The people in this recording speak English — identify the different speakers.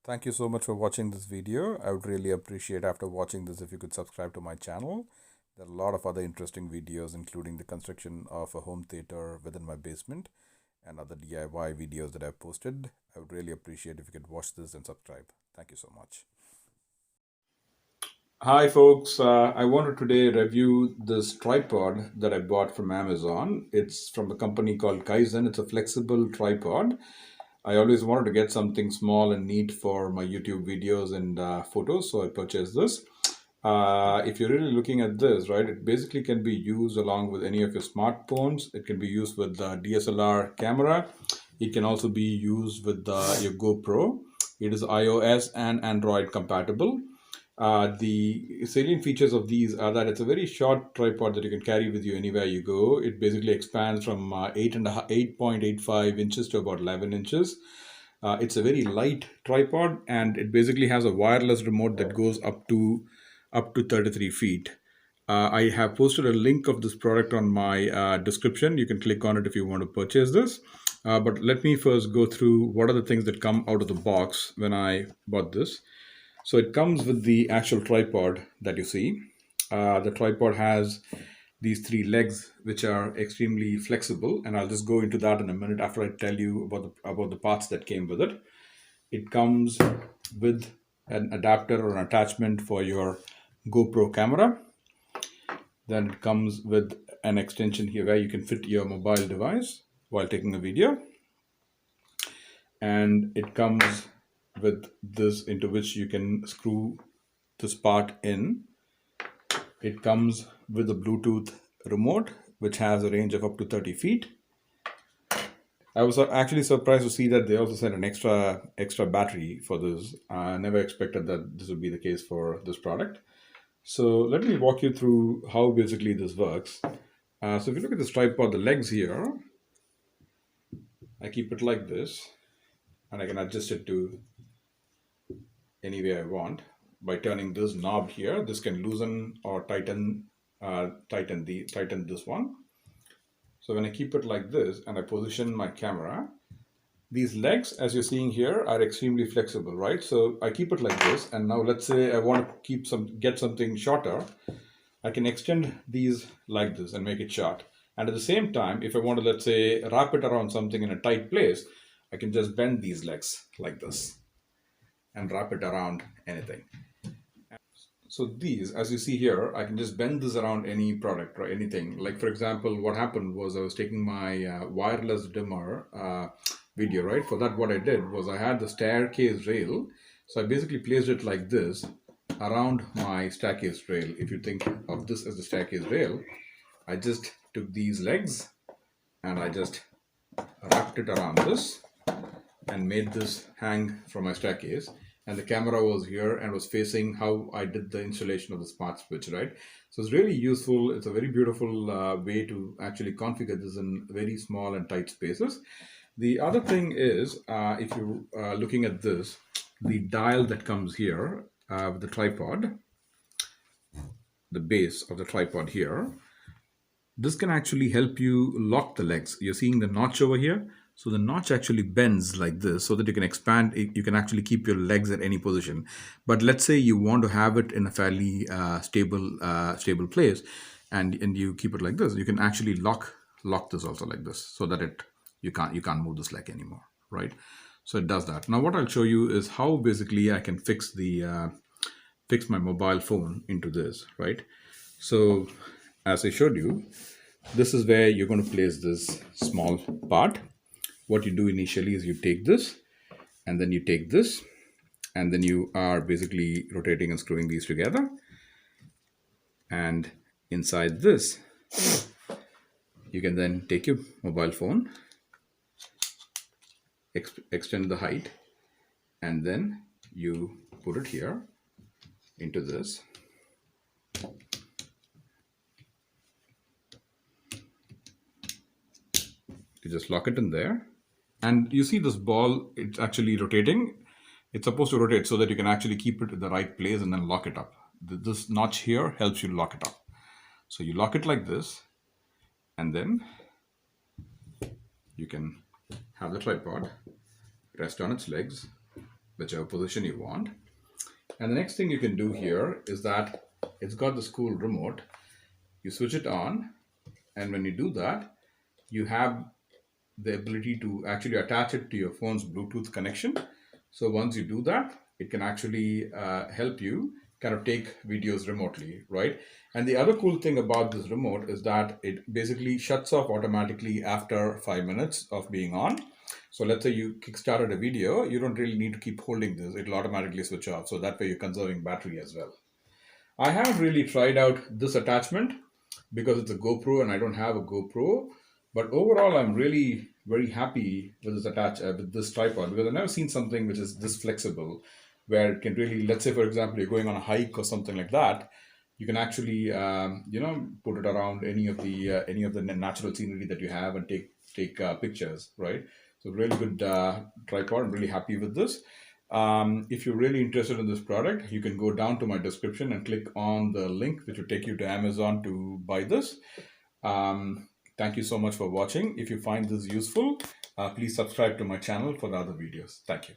Speaker 1: Thank you so much for watching this video. I would really appreciate after watching this if you could subscribe to my channel. There are a lot of other interesting videos including the construction of a home theater within my basement and other DIY videos that I've posted. I would really appreciate if you could watch this and subscribe. Thank you so much. Hi folks, I wanted today review this tripod that I bought from Amazon. It's from a company called Kaizen. It's a flexible tripod. I always wanted to get something small and neat for my YouTube videos and photos, so I purchased this. If you're really looking at this, right, it basically can be used along with any of your smartphones. It can be used with the DSLR camera. It can also be used with your GoPro. It is iOS and Android compatible. The salient features of these are that it's a very short tripod that you can carry with you anywhere you go. It basically expands from 8.85 inches to about 11 inches. It's a very light tripod, and it basically has a wireless remote that goes up to 33 feet. I have posted a link of this product on my description. You can click on it if you want to purchase this. But let me first go through what are the things that come out of the box when I bought this. So it comes with the actual tripod that you see. The tripod has these three legs, which are extremely flexible, and I'll just go into that in a minute after I tell you about the parts that came with it. It comes with an adapter or an attachment for your GoPro camera. Then it comes with an extension here where you can fit your mobile device while taking a video. And it comes with this into which you can screw this part in. It comes with a Bluetooth remote which has a range of up to 30 feet. I was actually surprised to see that they also sent an extra battery for this. I never expected that this would be the case for this product. So let me walk you through how basically this works. So if you look at this tripod, the legs here, I keep it like this, and I can adjust it to any way I want by turning this knob here. This can loosen or tighten this one. So when I keep it like this and I position my camera, these legs, as you're seeing here, are extremely flexible, right? So I keep it like this, and now let's say I want to get something shorter. I can extend these like this and make it short. And at the same time, if I want to, let's say, wrap it around something in a tight place, I can just bend these legs like this and wrap it around anything. So these, as you see here, I can just bend this around any product or anything. Like for example, what happened was I was taking my wireless dimmer video, right? For that, what I did was I had the staircase rail. So I basically placed it like this around my staircase rail. If you think of this as the staircase rail, I just took these legs and I just wrapped it around this and made this hang from my staircase, and the camera was here and was facing how I did the installation of the smart switch, right? So it's really useful. It's a very beautiful way to actually configure this in very small and tight spaces. The other thing is, if you're looking at this, the dial that comes here with the tripod, the base of the tripod here, this can actually help you lock the legs. You're seeing the notch over here. So the notch actually bends like this so that you can expand. You can actually keep your legs at any position. But let's say you want to have it in a fairly stable place, and you keep it like this. You can actually lock this also like this, so that you can't move this leg anymore, right? So it does that. Now what I'll show you is how basically I can fix my mobile phone into this, right? So as I showed you, this is where you're going to place this small part. What you do initially is you take this, and then you take this, and then you are basically rotating and screwing these together. And inside this, you can then take your mobile phone, extend the height, and then you put it here into this. You just lock it in there, and you see this ball, it's actually rotating. It's supposed to rotate so that you can actually keep it in the right place and then lock it up. This notch here helps you lock it up. So you lock it like this, and then you can have the tripod rest on its legs whichever position you want. And the next thing you can do here is that it's got this cool remote. You switch it on, and when you do that, you have the ability to actually attach it to your phone's Bluetooth connection. So once you do that, it can actually help you kind of take videos remotely, right? And the other cool thing about this remote is that it basically shuts off automatically after 5 minutes of being on. So let's say you kickstarted a video, you don't really need to keep holding this. It'll automatically switch off. So that way you're conserving battery as well. I haven't really tried out this attachment because it's a GoPro and I don't have a GoPro. But overall, I'm really very happy with with this tripod, because I've never seen something which is this flexible, where it can really, let's say for example, you're going on a hike or something like that, you can actually put it around any of the natural scenery that you have and take pictures, right? So really good tripod. I'm really happy with this. If you're really interested in this product, you can go down to my description and click on the link which will take you to Amazon to buy this. Thank you so much for watching. If you find this useful, please subscribe to my channel for the other videos. Thank you.